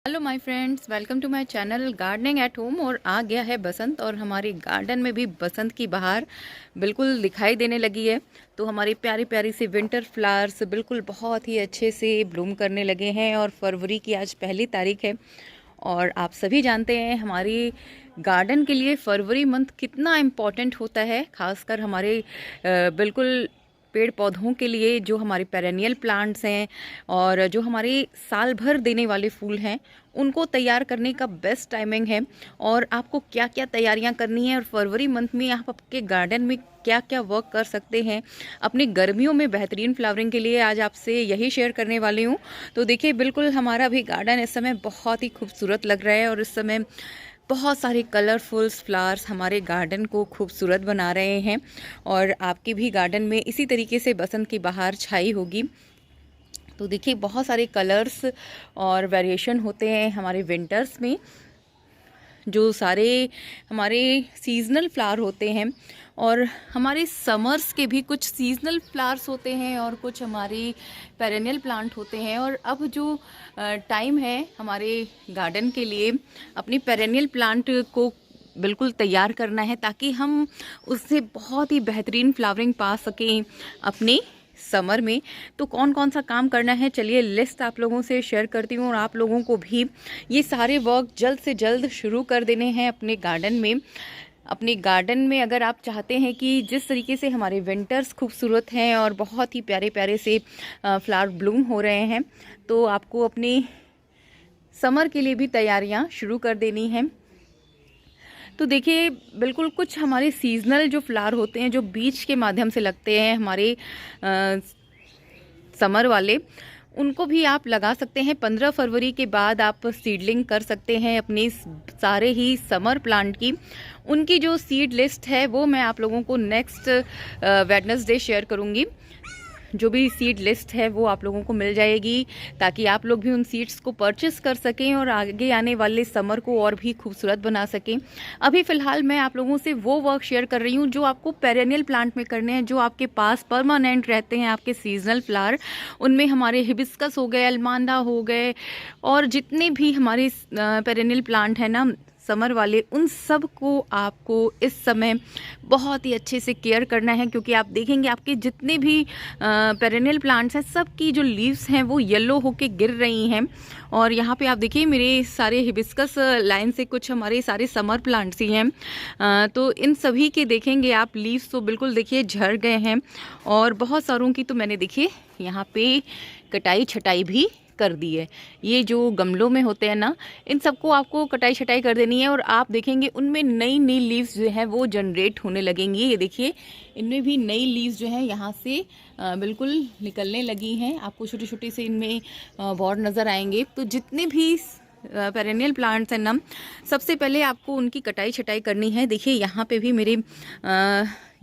Hello my friends, welcome to my channel gardening at home. और आ गया है बसंत और हमारे गार्डन में भी बसंत की बहार बिल्कुल दिखाई देने लगी है। तो हमारी प्यारी प्यारी सी विंटर फ्लावर्स बिल्कुल बहुत ही अच्छे से ब्लूम करने लगे हैं और फरवरी की आज पहली तारीख है। और आप सभी जानते हैं हमारी गार्डन के लिए फरवरी मंथ कितना इम्पोर्टेंट होता है, खासकर हमारे बिल्कुल पेड़ पौधों के लिए, जो हमारे पेरेनियल प्लांट्स हैं और जो हमारे साल भर देने वाले फूल हैं, उनको तैयार करने का बेस्ट टाइमिंग है। और आपको क्या क्या तैयारियां करनी है और फरवरी मंथ में आप आपके गार्डन में क्या क्या वर्क कर सकते हैं अपनी गर्मियों में बेहतरीन फ्लावरिंग के लिए, आज आपसे यही शेयर करने वाली हूँ। तो देखिए, बिल्कुल हमारा भी गार्डन इस समय बहुत ही खूबसूरत लग रहा है और इस समय बहुत सारे कलरफुल फ्लावर्स हमारे गार्डन को खूबसूरत बना रहे हैं। और आपके भी गार्डन में इसी तरीके से बसंत की बहार छाई होगी। तो देखिए, बहुत सारे कलर्स और वेरिएशन होते हैं हमारे विंटर्स में, जो सारे हमारे सीजनल फ्लावर होते हैं। और हमारे समर्स के भी कुछ सीजनल फ्लावर्स होते हैं और कुछ हमारे पेरेनियल प्लांट होते हैं। और अब जो टाइम है हमारे गार्डन के लिए अपनी पेरेनियल प्लांट को बिल्कुल तैयार करना है, ताकि हम उससे बहुत ही बेहतरीन फ्लावरिंग पा सकें अपने समर में। तो कौन कौन सा काम करना है, चलिए लिस्ट आप लोगों से शेयर करती हूँ। और आप लोगों को भी ये सारे वर्क जल्द से जल्द शुरू कर देने हैं अपने गार्डन में। अपने गार्डन में अगर आप चाहते हैं कि जिस तरीके से हमारे विंटर्स खूबसूरत हैं और बहुत ही प्यारे प्यारे से फ्लावर ब्लूम हो रहे हैं, तो आपको अपने समर के लिए भी तैयारियां शुरू कर देनी हैं। तो देखिए, बिल्कुल कुछ हमारे सीजनल जो फ्लावर होते हैं, जो बीज के माध्यम से लगते हैं हमारे समर वाले, उनको भी आप लगा सकते हैं। 15 फरवरी के बाद आप सीडलिंग कर सकते हैं अपने सारे ही समर प्लांट की। उनकी जो सीड लिस्ट है वो मैं आप लोगों को नेक्स्ट वेडनेसडे शेयर करूंगी। जो भी सीड लिस्ट है वो आप लोगों को मिल जाएगी, ताकि आप लोग भी उन सीड्स को परचेस कर सकें और आगे आने वाले समर को और भी खूबसूरत बना सकें। अभी फ़िलहाल मैं आप लोगों से वो वर्क शेयर कर रही हूँ जो आपको पेरेनियल प्लांट में करने हैं, जो आपके पास परमानेंट रहते हैं, आपके सीजनल फ्लावर। उनमें हमारे हिबिस्कस हो गए, अलमांडा हो गए, और जितने भी हमारे पेरेनियल प्लांट हैं ना समर वाले, उन सब को आपको इस समय बहुत ही अच्छे से केयर करना है। क्योंकि आप देखेंगे आपके जितने भी पेरेनियल प्लांट्स हैं, सब की जो लीव्स हैं वो येलो होके गिर रही हैं। और यहाँ पे आप देखिए, मेरे सारे हिबिस्कस लाइन से कुछ हमारे सारे समर प्लांट्स ही हैं। तो इन सभी के देखेंगे आप लीव्स तो बिल्कुल देखिए झड़ गए हैं। और बहुत सारों की तो मैंने देखिए यहाँ पे कटाई छटाई भी कर दी है। ये जो गमलों में होते हैं ना, इन सबको आपको कटाई छटाई कर देनी है। और आप देखेंगे उनमें नई नई लीव्स जो है वो जनरेट होने लगेंगी। ये देखिए, इनमें भी नई लीव्स जो है यहाँ से बिल्कुल निकलने लगी हैं। आपको छोटे छोटे से इनमें बॉर्ड नज़र आएंगे। तो जितने भी पेरेनियल प्लांट्स हैं ना, सबसे पहले आपको उनकी कटाई छटाई करनी है। देखिए, यहाँ पे भी मेरे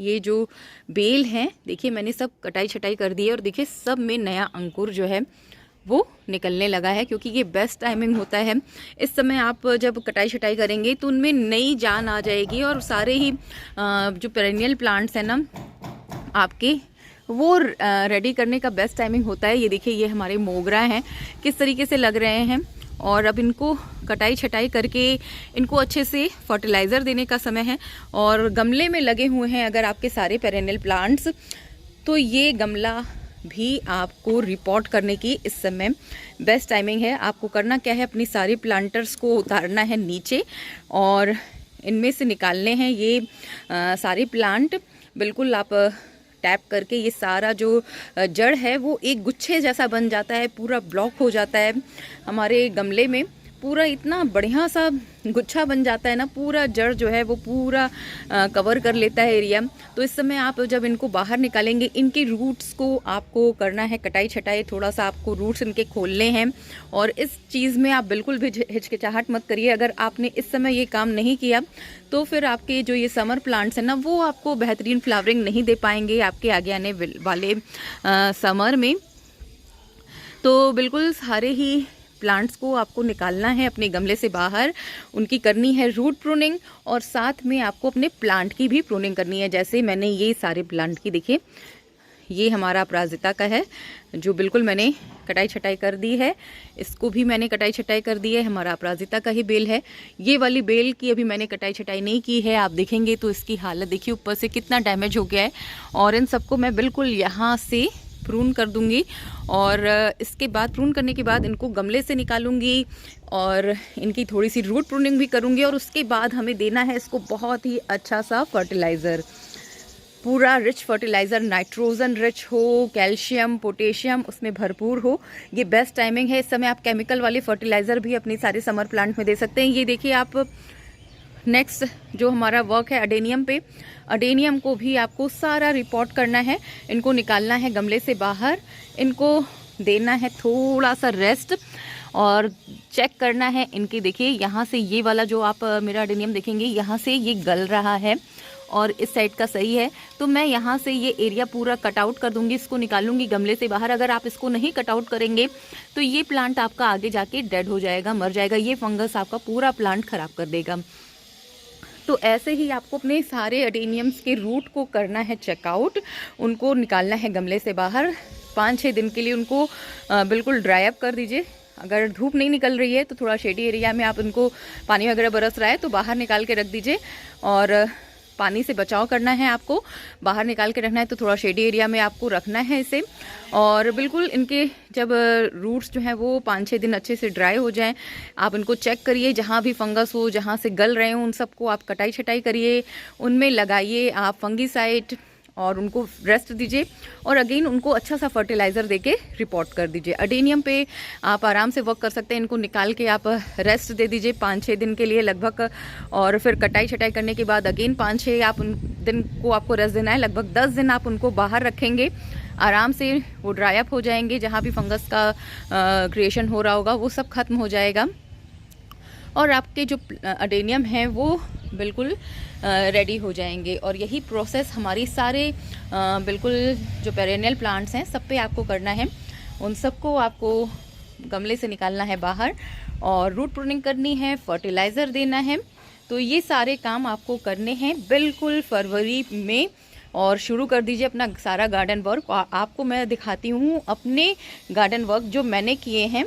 ये जो बेल हैं, देखिए मैंने सब कटाई छटाई कर दी है। और देखिए, सब में नया अंकुर जो है वो निकलने लगा है, क्योंकि ये बेस्ट टाइमिंग होता है। इस समय आप जब कटाई छटाई करेंगे तो उनमें नई जान आ जाएगी। और सारे ही जो पेरेनियल प्लांट्स हैं ना आपके, वो रेडी करने का बेस्ट टाइमिंग होता है। ये देखिए, ये हमारे मोगरा हैं, किस तरीके से लग रहे हैं। और अब इनको कटाई छटाई करके इनको अच्छे से फर्टिलाइज़र देने का समय है। और गमले में लगे हुए हैं अगर आपके सारे पेरेनियल प्लांट्स, तो ये गमला भी आपको रिपोर्ट करने की इस समय बेस्ट टाइमिंग है। आपको करना क्या है, अपनी सारी प्लांटर्स को उतारना है नीचे और इनमें से निकालने हैं ये सारे प्लांट। बिल्कुल आप टैप करके ये सारा जो जड़ है वो एक गुच्छे जैसा बन जाता है, पूरा ब्लॉक हो जाता है हमारे गमले में। पूरा इतना बढ़िया सा गुच्छा बन जाता है ना, पूरा जड़ जो है वो पूरा कवर कर लेता है एरिया। तो इस समय आप जब इनको बाहर निकालेंगे, इनके रूट्स को आपको करना है कटाई छटाई, थोड़ा सा आपको रूट्स इनके खोलने हैं। और इस चीज़ में आप बिल्कुल भी हिचकिचाहट मत करिए। अगर आपने इस समय ये काम नहीं किया तो फिर आपके जो ये समर प्लांट्स हैं ना, वो आपको बेहतरीन फ्लावरिंग नहीं दे पाएंगे आपके आगे आने वाले समर में। तो बिल्कुल सारे ही प्लांट्स को आपको निकालना है अपने गमले से बाहर, उनकी करनी है रूट प्रूनिंग। और साथ में आपको अपने प्लांट की भी प्रूनिंग करनी है। जैसे मैंने ये सारे प्लांट की देखिए ये हमारा अपराजिता का है जो बिल्कुल मैंने कटाई छटाई कर दी है। इसको भी मैंने कटाई छटाई कर दी है, हमारा अपराजिता का ही बेल है। ये वाली बेल की अभी मैंने कटाई छटाई नहीं की है। आप देखेंगे तो इसकी हालत देखिए ऊपर से कितना डैमेज हो गया है। और इन सबको मैं बिल्कुल यहाँ से प्रून कर दूंगी और इसके बाद प्रून करने के बाद इनको गमले से निकालूंगी और इनकी थोड़ी सी रूट प्रूनिंग भी करूंगी। और उसके बाद हमें देना है इसको बहुत ही अच्छा सा फर्टिलाइज़र, पूरा रिच फर्टिलाइज़र, नाइट्रोजन रिच हो, कैल्शियम पोटेशियम उसमें भरपूर हो। ये बेस्ट टाइमिंग है। इस समय आप केमिकल वाले फर्टिलाइज़र भी अपनी सारे समर प्लांट में दे सकते हैं। ये देखिए आप नेक्स्ट जो हमारा वर्क है अडेनियम पे, अडेनियम को भी आपको सारा रिपोर्ट करना है। इनको निकालना है गमले से बाहर, इनको देना है थोड़ा सा रेस्ट और चेक करना है इनकी। देखिए यहाँ से ये वाला जो आप मेरा अडेनियम देखेंगे यहाँ से ये गल रहा है और इस साइड का सही है, तो मैं यहाँ से ये एरिया पूरा कट आउट कर दूंगी, इसको निकालूंगी गमले से बाहर। अगर आप इसको नहीं कट आउट करेंगे तो ये प्लांट आपका आगे जाके डेड हो जाएगा, मर जाएगा। ये फंगस आपका पूरा प्लांट खराब कर देगा। तो ऐसे ही आपको अपने सारे अडेनियम्स के रूट को करना है चेकआउट, उनको निकालना है गमले से बाहर। 5-6 दिन के लिए उनको बिल्कुल ड्राई अप कर दीजिए। अगर धूप नहीं निकल रही है तो थोड़ा शेडी एरिया में आप उनको, पानी वगैरह बरस रहा है तो बाहर निकाल के रख दीजिए। और पानी से बचाव करना है आपको, बाहर निकाल के रखना है तो थोड़ा शेडी एरिया में आपको रखना है इसे। और बिल्कुल इनके जब रूट्स जो हैं वो 5-6 दिन अच्छे से ड्राई हो जाएं, आप इनको चेक करिए। जहाँ भी फंगस हो, जहाँ से गल रहे हो, उन सबको आप कटाई छटाई करिए, उनमें लगाइए आप फंगीसाइड और उनको रेस्ट दीजिए। और अगेन उनको अच्छा सा फर्टिलाइज़र देके रिपोर्ट कर दीजिए। अडेनियम पे आप आराम से वर्क कर सकते हैं। इनको निकाल के आप रेस्ट दे दीजिए 5-6 दिन के लिए लगभग, और फिर कटाई छटाई करने के बाद अगेन 5-6 आप उन दिन को आपको रेस्ट देना है। लगभग 10 दिन आप उनको बाहर रखेंगे, आराम से वो ड्राई अप हो जाएंगे। जहाँ भी फंगस का क्रिएशन हो रहा होगा वो सब खत्म हो जाएगा और आपके जो अडेनियम हैं वो बिल्कुल रेडी हो जाएंगे। और यही प्रोसेस हमारी सारे बिल्कुल जो पेरेनियल प्लांट्स हैं सब पे आपको करना है। उन सबको आपको गमले से निकालना है बाहर और रूट प्रूनिंग करनी है, फर्टिलाइज़र देना है। तो ये सारे काम आपको करने हैं बिल्कुल फरवरी में। और शुरू कर दीजिए अपना सारा गार्डन वर्क। आपको मैं दिखाती हूँ अपने गार्डन वर्क जो मैंने किए हैं।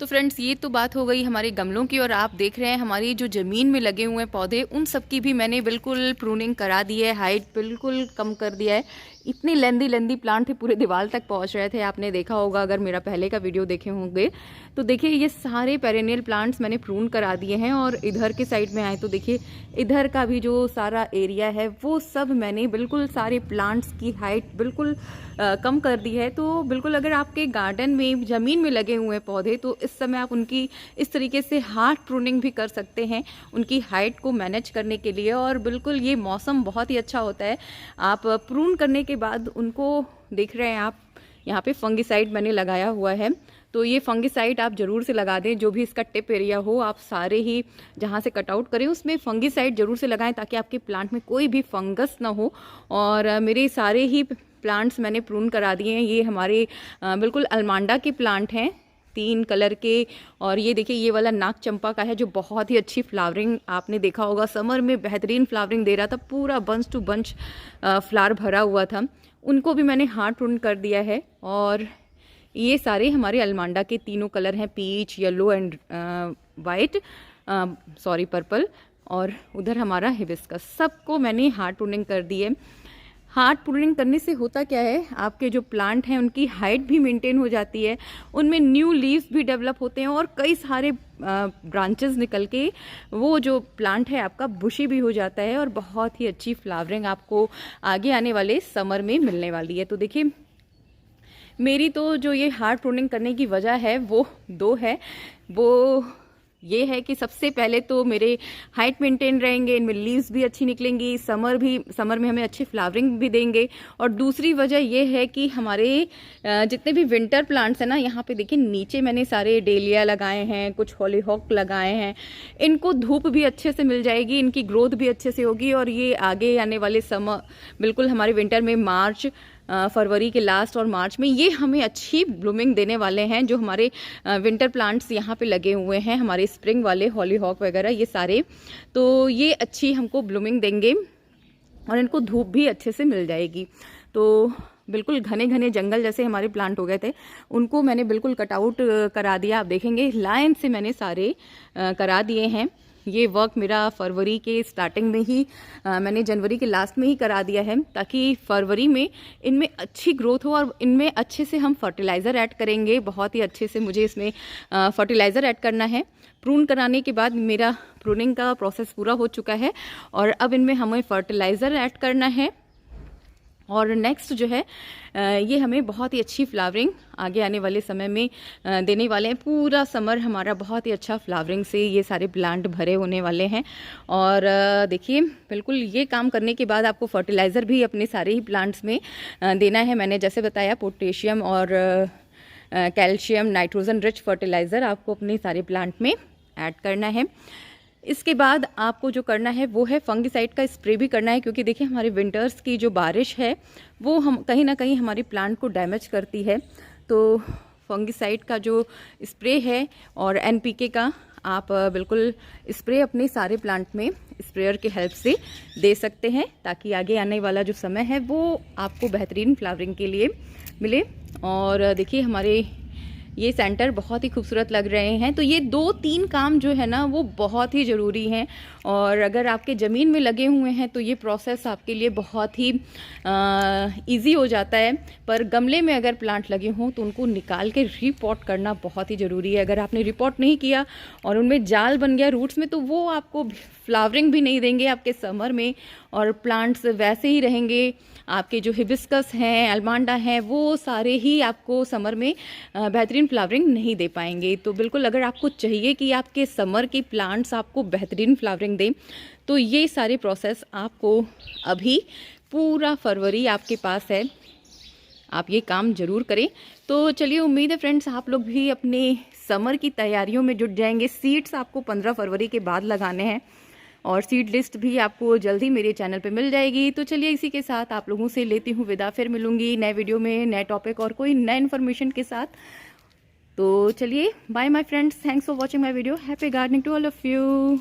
तो फ्रेंड्स ये तो बात हो गई हमारे गमलों की, और आप देख रहे हैं हमारी जो ज़मीन में लगे हुए पौधे उन सब की भी मैंने बिल्कुल प्रूनिंग करा दी है, हाइट बिल्कुल कम कर दिया है। इतने लेंदी प्लांट थे, पूरे दीवार तक पहुंच रहे थे। आपने देखा होगा अगर मेरा पहले का वीडियो देखे होंगे तो देखिए ये सारे पेरेनियल प्लांट्स मैंने प्रून करा दिए हैं। और इधर के साइड में आए तो देखिए इधर का भी जो सारा एरिया है वो सब मैंने बिल्कुल सारे प्लांट्स की हाइट बिल्कुल कम कर दी है। तो बिल्कुल अगर आपके गार्डन में ज़मीन में लगे हुए पौधे तो इस समय आप उनकी इस तरीके से हार्ड प्रूनिंग भी कर सकते हैं उनकी हाइट को मैनेज करने के लिए। और बिल्कुल ये मौसम बहुत ही अच्छा होता है। आप प्रून करने के बाद उनको देख रहे हैं आप, यहाँ पे फंगिसाइड मैंने लगाया हुआ है, तो ये फंगिसाइड आप ज़रूर से लगा दें। जो भी इसका टिप एरिया हो आप सारे ही जहाँ से कटआउट करें उसमें फंगिसाइड ज़रूर से लगाएं ताकि आपके प्लांट में कोई भी फंगस ना हो। और मेरे सारे ही प्लांट्स मैंने प्रून करा दिए हैं। ये हमारे बिल्कुल अलमांडा के प्लांट हैं 3 कलर के। और ये देखिए ये वाला नाग चंपा का है जो बहुत ही अच्छी फ्लावरिंग, आपने देखा होगा समर में बेहतरीन फ्लावरिंग दे रहा था, पूरा बंच टू बंच फ्लावर भरा हुआ था। उनको भी मैंने हार्ड प्रून कर दिया है। और ये सारे हमारे अलमांडा के तीनों कलर हैं, peach, yellow and white, sorry purple. और उधर हमारा हिबिस्कस, सबको मैंने हार्ड प्रूनिंग कर दी है। हार्ड प्रूनिंग करने से होता क्या है, आपके जो प्लांट हैं उनकी हाइट भी मेंटेन हो जाती है, उनमें न्यू लीव्स भी डेवलप होते हैं और कई सारे ब्रांचेस निकल के वो जो प्लांट है आपका बुशी भी हो जाता है और बहुत ही अच्छी फ्लावरिंग आपको आगे आने वाले समर में मिलने वाली है। तो देखिए मेरी तो जो ये हार्ड प्रूनिंग करने की वजह है वो 2 है। वो ये है कि सबसे पहले तो मेरे हाइट मेंटेन रहेंगे, इनमें लीव्स भी अच्छी निकलेंगी, समर में हमें अच्छी फ्लावरिंग भी देंगे। और दूसरी वजह ये है कि हमारे जितने भी विंटर प्लांट्स हैं ना, यहाँ पे देखिए नीचे मैंने सारे डेलिया लगाए हैं, कुछ हॉलीहॉक लगाए हैं। इनको धूप भी अच्छे से मिल जाएगी, इनकी ग्रोथ भी अच्छे से होगी और ये आगे आने वाले समर बिल्कुल हमारे विंटर में मार्च फरवरी के लास्ट और मार्च में ये हमें अच्छी ब्लूमिंग देने वाले हैं। जो हमारे विंटर प्लांट्स यहाँ पे लगे हुए हैं, हमारे स्प्रिंग वाले हॉलीहॉक वगैरह ये सारे, तो ये अच्छी हमको ब्लूमिंग देंगे और इनको धूप भी अच्छे से मिल जाएगी। तो बिल्कुल घने घने जंगल जैसे हमारे प्लांट हो गए थे, उनको मैंने बिल्कुल कट आउट करा दिया। आप देखेंगे लाइन से मैंने सारे करा दिए हैं। ये वर्क मेरा फरवरी के स्टार्टिंग में ही मैंने जनवरी के लास्ट में ही करा दिया है, ताकि फरवरी में इनमें अच्छी ग्रोथ हो और इनमें अच्छे से हम फर्टिलाइज़र ऐड करेंगे। बहुत ही अच्छे से मुझे इसमें फर्टिलाइज़र ऐड करना है। प्रून कराने के बाद मेरा प्रूनिंग का प्रोसेस पूरा हो चुका है और अब इनमें हमें फर्टिलाइज़र ऐड करना है। और नेक्स्ट जो है ये हमें बहुत ही अच्छी फ्लावरिंग आगे आने वाले समय में देने वाले हैं। पूरा समर हमारा बहुत ही अच्छा फ्लावरिंग से ये सारे प्लांट भरे होने वाले हैं। और देखिए बिल्कुल ये काम करने के बाद आपको फर्टिलाइज़र भी अपने सारे ही प्लांट्स में देना है। मैंने जैसे बताया पोटेशियम और कैल्शियम नाइट्रोजन रिच फर्टिलाइज़र आपको अपने सारे प्लांट में ऐड करना है। इसके बाद आपको जो करना है वो है फंगिसाइड का स्प्रे भी करना है, क्योंकि देखिए हमारे विंटर्स की जो बारिश है वो हम कहीं ना कहीं हमारी प्लांट को डैमेज करती है। तो फंगिसाइड का जो स्प्रे है और एनपीके का आप बिल्कुल स्प्रे अपने सारे प्लांट में स्प्रेयर के हेल्प से दे सकते हैं, ताकि आगे आने वाला जो समय है वो आपको बेहतरीन फ्लावरिंग के लिए मिले। और देखिए हमारे ये सेंटर बहुत ही खूबसूरत लग रहे हैं। तो ये 2-3 काम जो है ना वो बहुत ही ज़रूरी हैं, और अगर आपके ज़मीन में लगे हुए हैं तो ये प्रोसेस आपके लिए बहुत ही इजी हो जाता है। पर गमले में अगर प्लांट लगे हों तो उनको निकाल के रिपॉट करना बहुत ही ज़रूरी है। अगर आपने रिपॉट नहीं किया और उनमें जाल बन गया रूट्स में, तो वो आपको फ्लावरिंग भी नहीं देंगे आपके समर में, और प्लांट्स वैसे ही रहेंगे। आपके जो हिबिस्कस हैं, अल्मांडा हैं, वो सारे ही आपको समर में बेहतरीन फ्लावरिंग नहीं दे पाएंगे। तो बिल्कुल अगर आपको चाहिए कि आपके समर की प्लांट्स आपको बेहतरीन फ्लावरिंग दें, तो ये सारे प्रोसेस आपको अभी पूरा फरवरी आपके पास है, आप ये काम ज़रूर करें। तो चलिए उम्मीद है फ्रेंड्स आप लोग भी अपने समर की तैयारियों में जुट जाएंगे। सीड्स आपको 15 फरवरी के बाद लगाने हैं और सीड लिस्ट भी आपको जल्दी मेरे चैनल पे मिल जाएगी। तो चलिए इसी के साथ आप लोगों से लेती हूँ विदा, फिर मिलूंगी नए वीडियो में नए टॉपिक और कोई नए इन्फॉर्मेशन के साथ। तो चलिए bye my friends, thanks for watching my video, happy gardening to all of you.